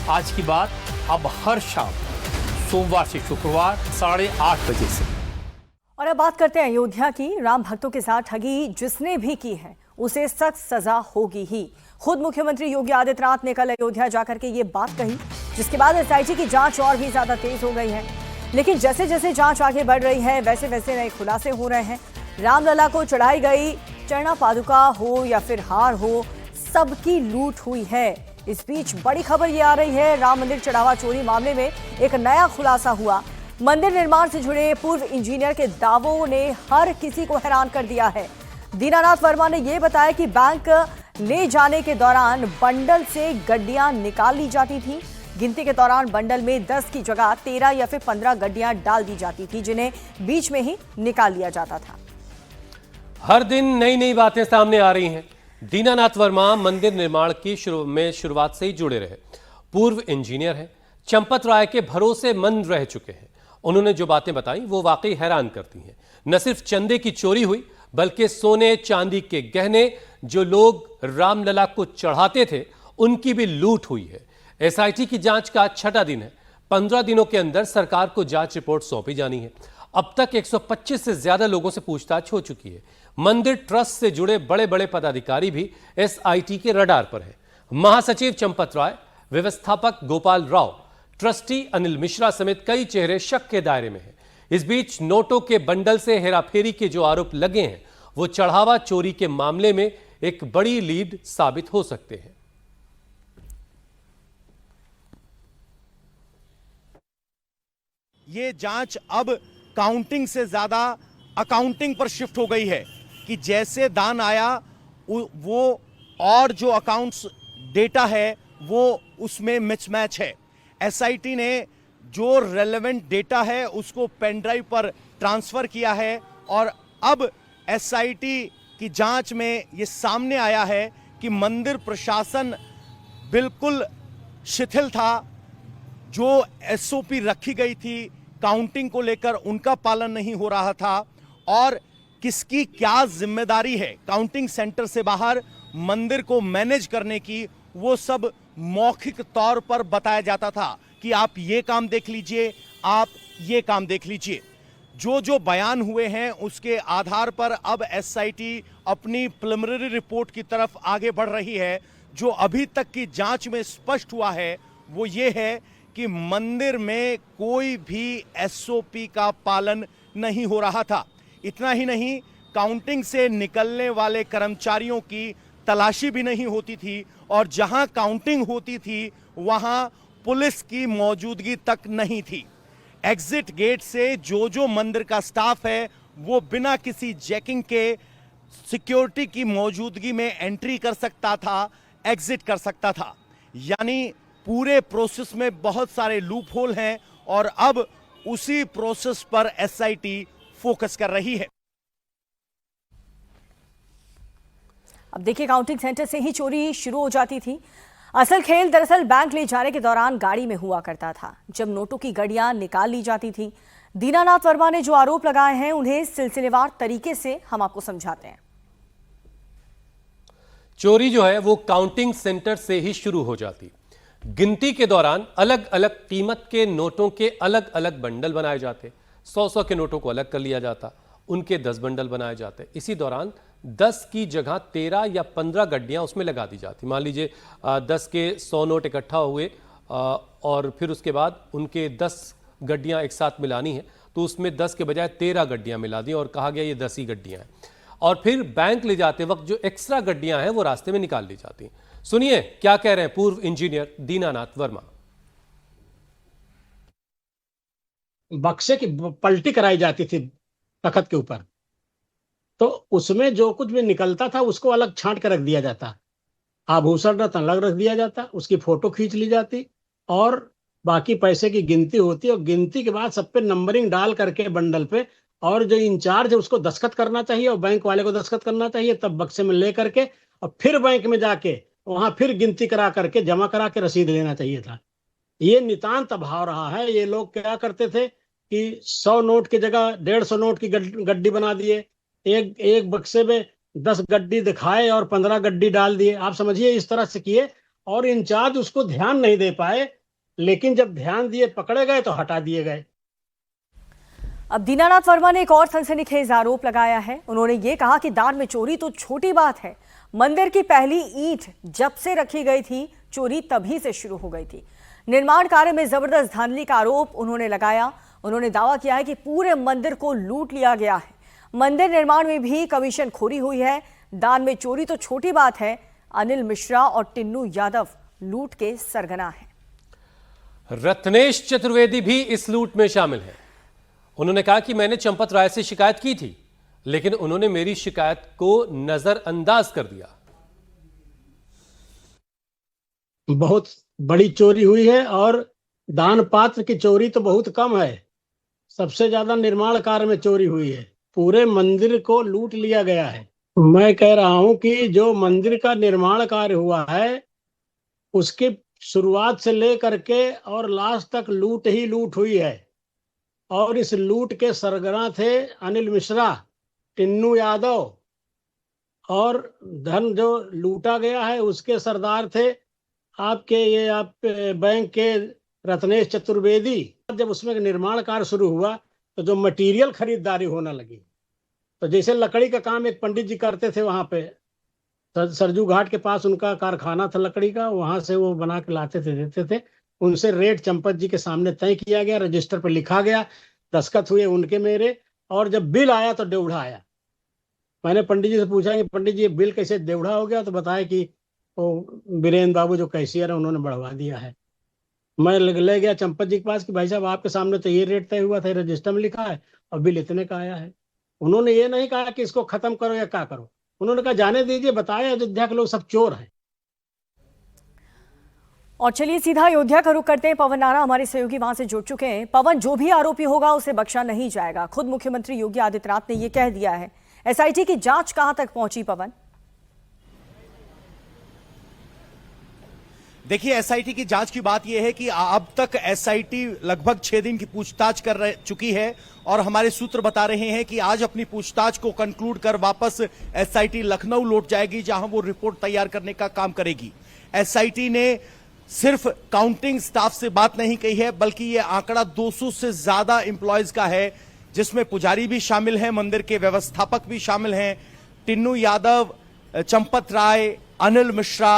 आज की बात अब हर शाम सोमवार से शुक्रवार 8:30 बजे से। और अब बात करते हैं अयोध्या की। राम भक्तों के साथ ठगी जिसने भी की है उसे सख्त सजा होगी ही। खुद मुख्यमंत्री योगी आदित्यनाथ ने कल अयोध्या जाकर के ये बात कही, जिसके बाद एसआईटी की जांच और भी ज्यादा तेज हो गई है। लेकिन जैसे जैसे जांच आगे बढ़ रही है वैसे वैसे नए खुलासे हो रहे हैं। रामलला को चढ़ाई गई चरणा पादुका हो या फिर हार हो, सबकी लूट हुई है। इस बीच बड़ी खबर ये आ रही है, राम मंदिर चढ़ावा चोरी मामले में एक नया खुलासा हुआ। मंदिर निर्माण से जुड़े पूर्व इंजीनियर के दावों ने हर किसी को हैरान कर दिया है। दीनानाथ वर्मा ने यह बताया कि बैंक ले जाने के दौरान बंडल से गड्डियां निकाल ली जाती थी। गिनती के दौरान बंडल में 10 की जगह 13 या फिर 15 गड्डियां डाल दी जाती थी, जिन्हें बीच में ही निकाल लिया जाता था। हर दिन नई नई बातें सामने आ रही हैं। दीनानाथ वर्मा मंदिर निर्माण की शुरुआत से ही जुड़े रहे। पूर्व इंजीनियर हैं, चंपत राय के भरोसेमंद रह चुके हैं। उन्होंने जो बातें बताई वो वाकई हैरान करती हैं। न सिर्फ चंदे की चोरी हुई बल्कि सोने चांदी के गहने जो लोग रामलला को चढ़ाते थे उनकी भी लूट हुई है। एसआईटी की जांच का 6वां दिन है। 15 दिनों के अंदर सरकार को जांच रिपोर्ट सौंपी जानी है। अब तक 125 से ज्यादा लोगों से पूछताछ हो चुकी है। मंदिर ट्रस्ट से जुड़े बड़े बड़े पदाधिकारी भी एसआईटी के रडार पर हैं। महासचिव चंपत राय, व्यवस्थापक गोपाल राव, ट्रस्टी अनिल मिश्रा समेत कई चेहरे शक के दायरे में हैं। इस बीच नोटों के बंडल से हेराफेरी के जो आरोप लगे हैं वो चढ़ावा चोरी के मामले में एक बड़ी लीड साबित हो सकते हैं। ये जांच अब काउंटिंग से ज्यादा अकाउंटिंग पर शिफ्ट हो गई है कि जैसे दान आया वो और जो अकाउंट्स डेटा है वो उसमें मिसमैच है। एसआईटी ने जो रेलेवेंट डेटा है उसको पेन ड्राइव पर ट्रांसफर किया है और अब एसआईटी की जांच में ये सामने आया है कि मंदिर प्रशासन बिल्कुल शिथिल था। जो एसओपी रखी गई थी काउंटिंग को लेकर उनका पालन नहीं हो रहा था और किसकी क्या जिम्मेदारी है काउंटिंग सेंटर से बाहर मंदिर को मैनेज करने की, वो सब मौखिक तौर पर बताया जाता था कि आप ये काम देख लीजिए, आप ये काम देख लीजिए। जो जो बयान हुए हैं उसके आधार पर अब एसआईटी अपनी प्रिलिमिनरी रिपोर्ट की तरफ आगे बढ़ रही है। जो अभी तक की जांच में स्पष्ट हुआ है वो ये है कि मंदिर में कोई भी एसओपी का पालन नहीं हो रहा था। इतना ही नहीं, काउंटिंग से निकलने वाले कर्मचारियों की तलाशी भी नहीं होती थी और जहां काउंटिंग होती थी वहां पुलिस की मौजूदगी तक नहीं थी। एग्जिट गेट से जो मंदिर का स्टाफ है वो बिना किसी चेकिंग के सिक्योरिटी की मौजूदगी में एंट्री कर सकता था, एग्जिट कर सकता था। यानी पूरे प्रोसेस में बहुत सारे लूप होल हैं और अब उसी प्रोसेस पर एसआईटी फोकस कर रही है। अब देखिए, काउंटिंग सेंटर से ही चोरी शुरू हो जाती थी। असल खेल दरअसल बैंक ले जाने के दौरान गाड़ी में हुआ करता था, जब नोटों की गड्डियां निकाल ली जाती थी। दीनानाथ वर्मा ने जो आरोप लगाए हैं उन्हें सिलसिलेवार तरीके से हम आपको समझाते हैं। चोरी जो है वो काउंटिंग सेंटर से ही शुरू हो जाती। गिनती के दौरान अलग अलग कीमत के नोटों के अलग अलग बंडल बनाए जाते। 100 के नोटों को अलग कर लिया जाता, उनके 10 बंडल बनाए जाते। इसी दौरान 10 की जगह 13 या 15 गड्डियां उसमें लगा दी जाती। मान लीजिए 10 के 100 नोट इकट्ठा हुए और फिर उसके बाद उनके 10 गड्डियां एक साथ मिलानी है तो उसमें 10 के बजाय 13 गड्डियां मिला दी और कहा गया ये 10 ही गड्डियां हैं। और फिर बैंक ले जाते वक्त जो एक्स्ट्रा गड्डियां हैं वो रास्ते में निकाल ली जाती। सुनिए क्या कह रहे हैं पूर्व इंजीनियर दीनानाथ वर्मा। बक्से की पलटी कराई जाती थी तखत के ऊपर, तो उसमें जो कुछ भी निकलता था उसको अलग छांट कर रख दिया जाता। आभूषण रत्न अलग रख दिया जाता, उसकी फोटो खींच ली जाती और बाकी पैसे की गिनती होती और गिनती के बाद सब पे नंबरिंग डाल करके बंडल पे, और जो इंचार्ज है उसको दस्तखत करना चाहिए और बैंक वाले को दस्तखत करना चाहिए, तब बक्से में ले करके और फिर बैंक में जाके वहां फिर गिनती करा करके जमा करा के रसीद लेना चाहिए था। ये नितांत अभाव रहा है। ये लोग क्या करते थे कि 100 नोट की जगह 150 नोट की गड्डी बना दिए, एक बक्से में 10 गड्डी दिखाए और 15 गड्डी डाल दिए। आप समझिए इस तरह से किए और इंचार्ज उसको ध्यान नहीं दे पाए, लेकिन जब ध्यान दिए पकड़े गए तो हटा दिए गए। अब दीनानाथ वर्मा ने एक और सनसनीखेज आरोप लगाया है। उन्होंने ये कहा कि दान में चोरी तो छोटी बात है, मंदिर की पहली ईंट जब से रखी गई थी चोरी तभी से शुरू हो गई थी। निर्माण कार्य में जबरदस्त धांधली का आरोप उन्होंने लगाया। उन्होंने दावा किया है कि पूरे मंदिर को लूट लिया गया है, मंदिर निर्माण में भी कमीशन खोरी हुई है, दान में चोरी तो छोटी बात है। अनिल मिश्रा और टिन्नू यादव लूट के सरगना है। रत्नेश चतुर्वेदी भी इस लूट में शामिल है। उन्होंने कहा कि मैंने चंपत राय से शिकायत की थी, लेकिन उन्होंने मेरी शिकायत को नजरअंदाज कर दिया। बहुत बड़ी चोरी हुई है और दान पात्र की चोरी तो बहुत कम है। सबसे ज्यादा निर्माण कार्य में चोरी हुई है, पूरे मंदिर को लूट लिया गया है। मैं कह रहा हूं कि जो मंदिर का निर्माण कार्य हुआ है उसकी शुरुआत से लेकर के और लास्ट तक लूट ही लूट हुई है। और इस लूट के सरगना थे अनिल मिश्रा, टिन्नू यादव, और धन जो लूटा गया है उसके सरदार थे आप बैंक के रत्नेश चतुर्वेदी। जब उसमें निर्माण कार्य शुरू हुआ तो जो मटेरियल खरीदारी होने लगी, तो जैसे लकड़ी का काम एक पंडित जी करते थे, वहां पे सरजू घाट के पास उनका कारखाना था लकड़ी का, वहां से वो बना के लाते थे, देते थे। उनसे रेट चंपत जी के सामने तय किया गया, रजिस्टर पर लिखा गया, दस्तखत हुए उनके मेरे, और जब बिल आया तो डेवढ़ा आया। मैंने पंडित जी से पूछा कि पंडित जी ये बिल कैसे डेवढ़ा हो गया, तो बताया कि वो बीरेन्द्र बाबू जो कैशियर है उन्होंने बढ़वा दिया है। मैं ले गया चंपत जी के पास कि भाई साहब आपके सामने तो ये रेट तय हुआ था, रजिस्टर में लिखा है और बिल इतने का आया है। उन्होंने ये नहीं कहा कि इसको खत्म करो या क्या करो, उन्होंने कहा जाने दीजिए, बताया अयोध्या के लोग सब चोर हैं। और चलिए सीधा अयोध्या का रुख करते हैं। पवन नारा हमारे सहयोगी वहां से जुड़ चुके हैं। पवन, जो भी आरोपी होगा उसे बख्शा नहीं जाएगा, खुद मुख्यमंत्री योगी आदित्यनाथ ने यह कह दिया है। एसआईटी की जांच कहां तक पहुंची पवन? देखिए, एसआईटी की जांच की बात यह है कि अब तक एसआईटी लगभग 6 दिन की पूछताछ कर चुकी है और हमारे सूत्र बता रहे हैं कि आज अपनी पूछताछ को कंक्लूड कर वापस एसआईटी लखनऊ लौट जाएगी, जहां वो रिपोर्ट तैयार करने का काम करेगी। एसआईटी ने सिर्फ काउंटिंग स्टाफ से बात नहीं कही है, बल्कि यह आंकड़ा 200 से ज्यादा एम्प्लॉयज का है, जिसमें पुजारी भी शामिल हैं, मंदिर के व्यवस्थापक भी शामिल हैं, टिन्नू यादव, चंपत राय, अनिल मिश्रा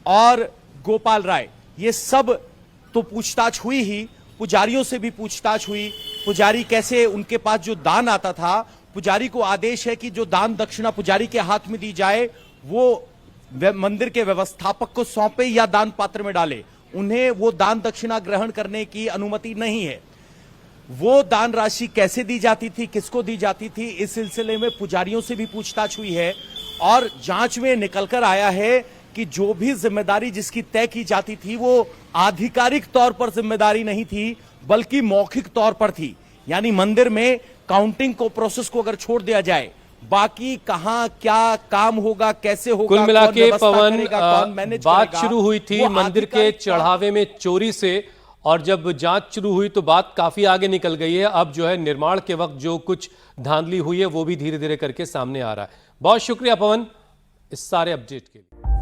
और गोपाल राय। ये सब तो पूछताछ हुई ही, पुजारियों से भी पूछताछ हुई। पुजारी कैसे, उनके पास जो दान आता था, पुजारी को आदेश है कि जो दान दक्षिणा पुजारी के हाथ में दी जाए वो मंदिर के व्यवस्थापक को सौंपे या दान पात्र में डाले। उन्हें वो दान दक्षिणा ग्रहण करने की अनुमति नहीं है। वो दान राशि कैसे दी जाती थी, किसको दी जाती थी, इस सिलसिले में पुजारियों से भी पूछताछ हुई है और जांच में निकलकर आया है कि जो भी जिम्मेदारी जिसकी तय की जाती थी वो आधिकारिक तौर पर जिम्मेदारी नहीं थी, बल्कि मौखिक तौर पर थी। यानी मंदिर में काउंटिंग को, प्रोसेस को अगर छोड़ दिया जाए, बाकी कहां क्या काम होगा, कैसे होगा, कुल मिला के पवन बात शुरू हुई थी मंदिर के चढ़ावे में चोरी से, और जब जांच शुरू हुई तो बात काफी आगे निकल गई है। अब जो है निर्माण के वक्त जो कुछ धांधली हुई है वो भी धीरे धीरे करके सामने आ रहा है। बहुत शुक्रिया पवन इस सारे अपडेट के लिए।